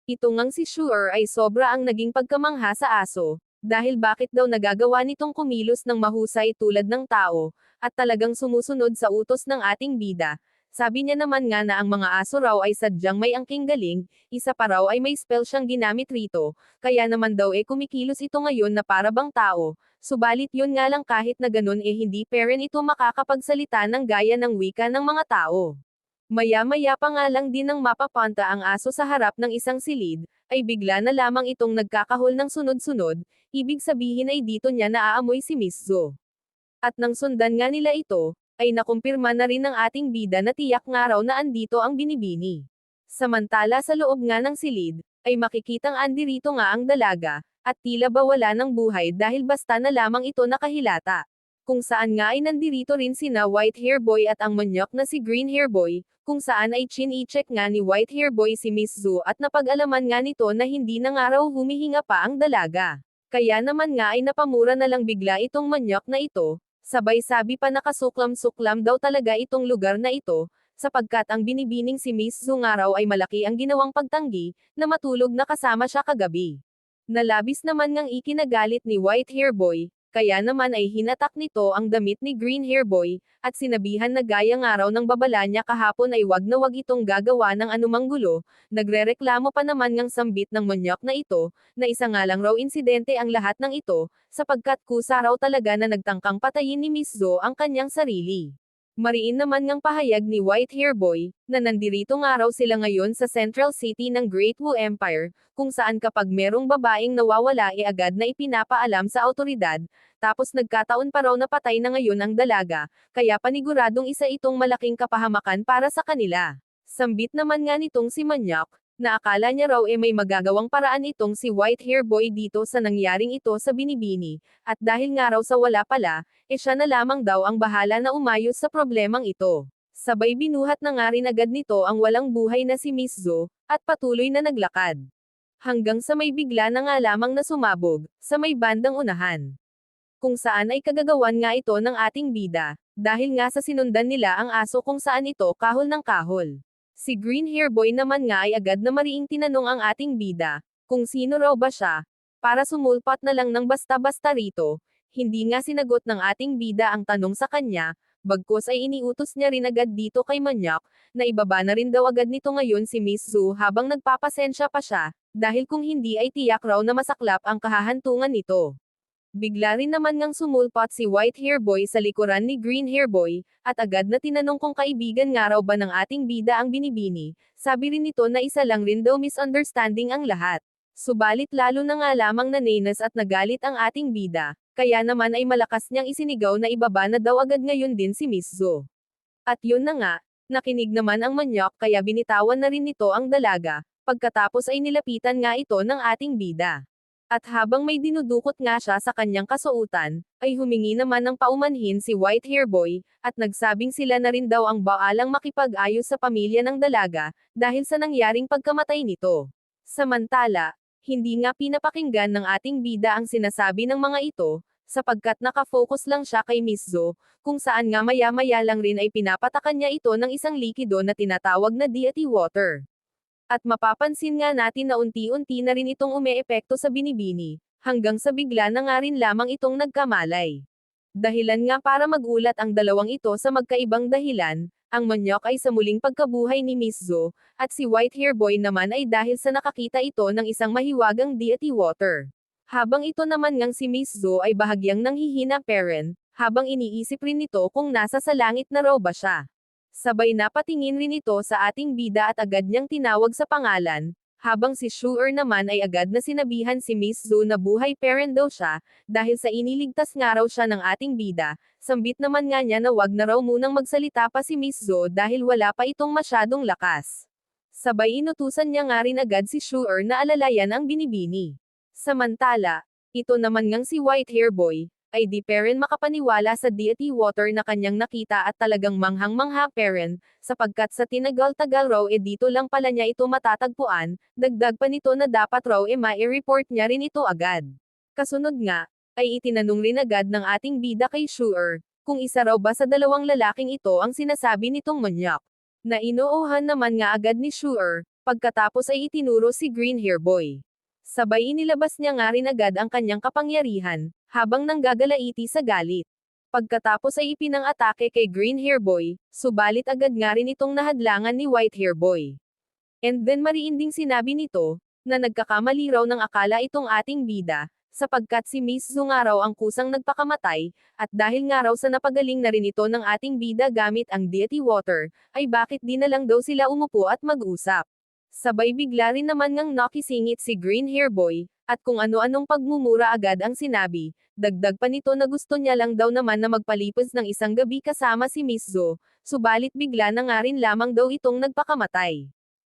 Ito ngang si Shuer ay sobra ang naging pagkamangha sa aso, dahil bakit daw nagagawa nitong kumilos ng mahusay tulad ng tao, at talagang sumusunod sa utos ng ating bida. Sabi niya naman nga na ang mga aso raw ay sadyang may angking galing, isa pa raw ay may spell siyang ginamit rito, kaya naman daw kumikilos ito ngayon na para bang tao, subalit yun nga lang kahit na ganun hindi pa rin ito makakapagsalita ng gaya ng wika ng mga tao. Maya-maya pa nga lang din nang mapapanta ang aso sa harap ng isang silid, ay bigla na lamang itong nagkakahol ng sunod-sunod, ibig sabihin ay dito niya naaamoy si Miss Zo. At nang sundan nga nila ito, ay nakumpirma na rin ng ating bida na tiyak nga raw na andito ang binibini. Samantala sa loob nga ng silid, ay makikitang andirito nga ang dalaga, at tila ba wala ng buhay dahil basta na lamang ito nakahilata. Kung saan nga ay nandirito rin sina White Hair Boy at ang manyok na si Green Hair Boy, kung saan ay chin-i-check nga ni White Hair Boy si Miss Zo at napag-alaman nga nito na hindi na nga raw humihinga pa ang dalaga. Kaya naman nga ay napamura na lang bigla itong manyok na ito, sabay sabi pa nakasuklam-suklam daw talaga itong lugar na ito, sapagkat ang binibining si Miss Zo nga raw ay malaki ang ginawang pagtanggi, na matulog na kasama siya kagabi. Nalabis naman ngang ikinagalit ni White Hair Boy, kaya naman ay hinatak nito ang damit ni Green Hair Boy, at sinabihan na gaya nga raw ng babala niya kahapon ay wag na wag itong gagawa ng anumang gulo, nagrereklamo pa naman ngang sambit ng manyok na ito, na isa nga lang raw insidente ang lahat ng ito, sapagkat kusa raw talaga na nagtangkang patayin ni Miss Zo ang kanyang sarili. Mariin naman ngang pahayag ni White Hair Boy, na nandirito nga raw sila ngayon sa Central City ng Great Wu Empire, kung saan kapag merong babaeng nawawala agad na ipinapaalam sa autoridad, tapos nagkataon pa raw na patay na ngayon ang dalaga, kaya paniguradong isa itong malaking kapahamakan para sa kanila. Sambit naman nga nitong si Manyok, na akala niya raw may magagawang paraan itong si White Hair Boy dito sa nangyaring ito sa binibini, at dahil nga raw sa wala pala, siya na lamang daw ang bahala na umayos sa problemang ito. Sabay binuhat na nga rin agad nito ang walang buhay na si Miss Zo, at patuloy na naglakad. Hanggang sa may bigla na nga lamang na sumabog, sa may bandang unahan. Kung saan ay kagagawan nga ito ng ating bida, dahil nga sa sinundan nila ang aso kung saan ito kahol ng kahol. Si Green Hair Boy naman nga ay agad na mariing tinanong ang ating bida, kung sino raw ba siya, para sumulpat na lang ng basta-basta rito, hindi nga sinagot ng ating bida ang tanong sa kanya, bagkus ay iniutos niya rin agad dito kay Manyok, na ibaba na rin daw agad nito ngayon si Miss Zo habang nagpapasensya pa siya, dahil kung hindi ay tiyak raw na masaklap ang kahahantungan nito. Bigla rin naman ngang sumulpat si White Hair Boy sa likuran ni Green Hair Boy, at agad na tinanong kung kaibigan nga raw ba ng ating bida ang binibini, sabi rin nito na isa lang rin daw misunderstanding ang lahat. Subalit lalo na nga lamang nanenas at nagalit ang ating bida, kaya naman ay malakas niyang isinigaw na ibaba na daw agad ngayon din si Miss Zo. At yun na nga, nakinig naman ang Manyok kaya binitawan na rin nito ang dalaga, pagkatapos ay nilapitan nga ito ng ating bida. At habang may dinudukot nga siya sa kanyang kasuutan, ay humingi naman ng paumanhin si White Hair Boy, at nagsabing sila na rin daw ang baalang makipag-ayos sa pamilya ng dalaga, dahil sa nangyaring pagkamatay nito. Samantala, hindi nga pinapakinggan ng ating bida ang sinasabi ng mga ito, sapagkat nakafocus lang siya kay Miss Zo, kung saan nga maya-maya lang rin ay pinapatakan niya ito ng isang likido na tinatawag na deity water. At mapapansin nga natin na unti-unti na rin itong umeepekto sa binibini, hanggang sa bigla na nga rin lamang itong nagkamalay. Dahilan nga para magulat ang dalawang ito sa magkaibang dahilan, ang Manyok ay sa muling pagkabuhay ni Miss Zo, at si White Hair Boy naman ay dahil sa nakakita ito ng isang mahiwagang deity water. Habang ito naman ngang si Miss Zo ay bahagyang nanghihina peren, habang iniisip rin nito kung nasa sa langit na raw ba siya. Sabay napatingin rin ito sa ating bida at agad niyang tinawag sa pangalan, habang si Shuer naman ay agad na sinabihan si Miss Zo na buhay parent daw siya, dahil sa iniligtas nga raw siya ng ating bida, sambit naman nga niya na wag na raw munang magsalita pa si Miss Zo dahil wala pa itong masyadong lakas. Sabay inutusan niya nga rin agad si Shuer na alalayan ang binibini. Samantala, ito naman ngang si White Hair Boy, ay di pa rin makapaniwala sa deity water na kanyang nakita at talagang manghang-mangha pa rin, sapagkat sa tinagal-tagal raw dito lang pala niya ito matatagpuan, dagdag pa nito na dapat raw ma-report niya rin ito agad. Kasunod nga, ay itinanong rin agad ng ating bida kay Shuer, kung isa raw ba sa dalawang lalaking ito ang sinasabi nitong Manyok. Na inuuhan naman nga agad ni Shuer, Pagkatapos ay itinuro si Green Hair Boy. Sabay inilabas niya nga rin agad ang kanyang kapangyarihan, habang nanggagalaiti sa galit. Pagkatapos ay ipinang-atake kay Green Hair Boy, subalit agad nga rin itong nahadlangan ni White Hair Boy. And then mariinding sinabi nito, na nagkakamali raw ng akala itong ating bida, sapagkat si Miss Zhu nga raw ang kusang nagpakamatay, at dahil nga raw sa napagaling na rin ito ng ating bida gamit ang deity water, ay bakit di na lang daw sila umupo at mag-usap. Sabay bigla rin naman ngang nakisingit si Green Hair Boy, at kung ano-anong pagmumura agad ang sinabi, dagdag pa nito na gusto niya lang daw naman na magpalipas ng isang gabi kasama si Miss Zhu, subalit bigla na nga rin lamang daw itong nagpakamatay.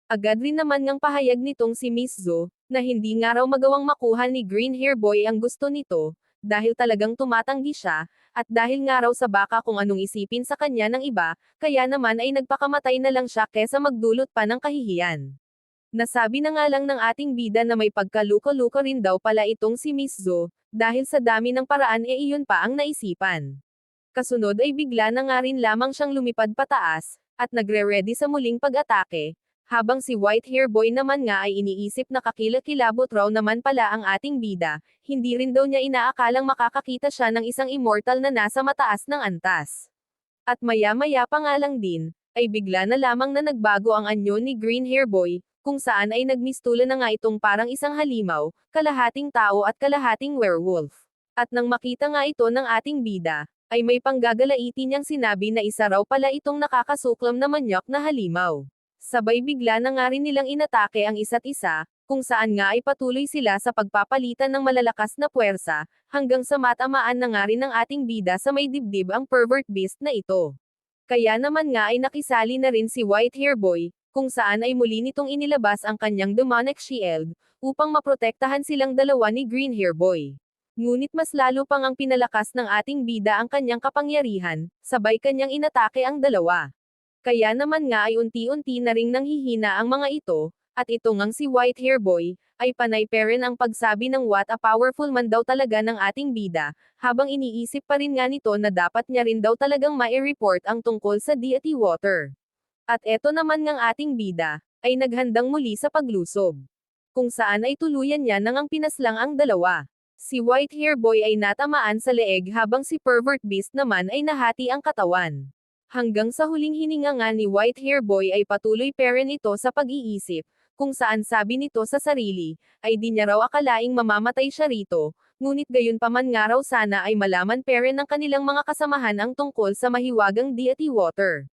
Agad rin naman ngang pahayag nitong si Miss Zhu, na hindi nga raw magawang makuha ni Green Hair Boy ang gusto nito, dahil talagang tumatanggi siya, at dahil nga raw sa baka kung anong isipin sa kanya ng iba, kaya naman ay nagpakamatay na lang siya kesa magdulot pa ng kahihiyan. Nasabi na nga lang ng ating bida na may pagkaluko-luko rin daw pala itong si Miss Zhu, dahil sa dami ng paraan iyon pa ang naisipan. Kasunod ay bigla na nga rin lamang siyang lumipad pataas, at nagre-ready sa muling pag-atake, habang si White Hair Boy naman nga ay iniisip na kakilakilabot raw naman pala ang ating bida, hindi rin daw niya inaakalang makakakita siya ng isang immortal na nasa mataas ng antas. At maya-maya pa nga lang din, ay bigla na lamang na nagbago ang anyo ni Green Hair Boy, kung saan ay nagmistula na nga itong parang isang halimaw, kalahating tao at kalahating werewolf. At nang makita nga ito ng ating bida, ay may panggagalaiti niyang sinabi na isa raw pala itong nakakasuklam na manyak na halimaw. Sabay bigla na nga rin nilang inatake ang isa't isa, kung saan nga ay patuloy sila sa pagpapalitan ng malalakas na puwersa, hanggang sa matamaan na nga rin ng ating bida sa may dibdib ang pervert beast na ito. Kaya naman nga ay nakisali na rin si White Hair Boy, kung saan ay muli nitong inilabas ang kanyang demonic shield, upang maprotektahan silang dalawa ni Green Hair Boy. Ngunit mas lalo pang ang pinalakas ng ating bida ang kanyang kapangyarihan, sabay kanyang inatake ang dalawa. Kaya naman nga ay unti-unti na ring nanghihina ang mga ito, at ito ngang si White Hair Boy, ay panay pa rin ang pagsabi ng what a powerful man daw talaga ng ating bida, habang iniisip pa rin nga nito na dapat niya rin daw talagang mai-report ang tungkol sa deity water. At eto naman ngang ating bida, ay naghandang muli sa paglusob. Kung saan ay tuluyan niya nang ang pinaslang ang dalawa. Si White Hair Boy ay natamaan sa leeg habang si Pervert Beast naman ay nahati ang katawan. Hanggang sa huling hininga nga ni White Hair Boy ay patuloy pa rin ito sa pag-iisip, kung saan sabi nito sa sarili, ay di niya raw akalaing mamamatay siya rito, ngunit gayon pa man nga raw sana ay malaman pa rin ng kanilang mga kasamahan ang tungkol sa mahiwagang deity water.